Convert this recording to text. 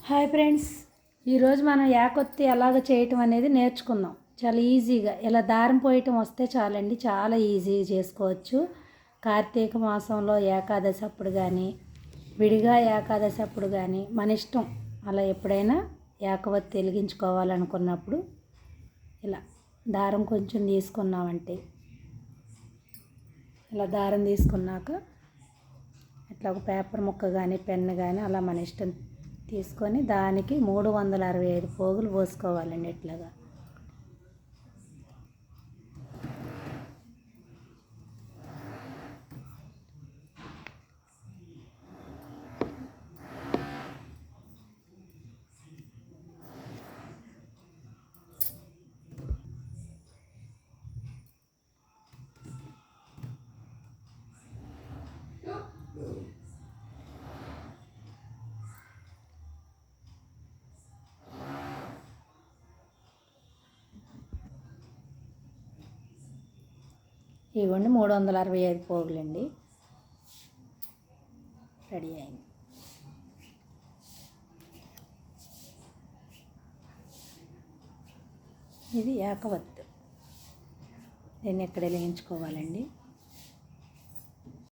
Hi friends, ఈరోజు మనం యాకొత్తి ఎలాగ చేయటం అనేది నేర్చుకుందాం. చాలా ఈజీగా ఇలా దారం పోయటం వస్తే చాలండి, చాలా ఈజీగా చేసుకోవచ్చు. కార్తీక మాసంలో ఏకాదశి అప్పుడు కానీ, విడిగా ఏకాదశి అప్పుడు కానీ మన ఇష్టం. అలా ఎప్పుడైనా ఏకవత్తి వెలిగించుకోవాలనుకున్నప్పుడు ఇలా దారం కొంచెం తీసుకున్నామంటే, ఇలా దారం తీసుకున్నాక ఇట్లా ఒక పేపర్ ముక్క కానీ పెన్ను కానీ అలా మన ఇష్టం తీసుకొని దానికి 365 పోగులు పోసుకోవాలండి. ఇట్లాగా ఇవ్వండి 365 పోగులండి. రెడీ అయింది. ఇది ఏకవత్తు. దీన్ని ఎక్కడ వెలిగించుకోవాలండి.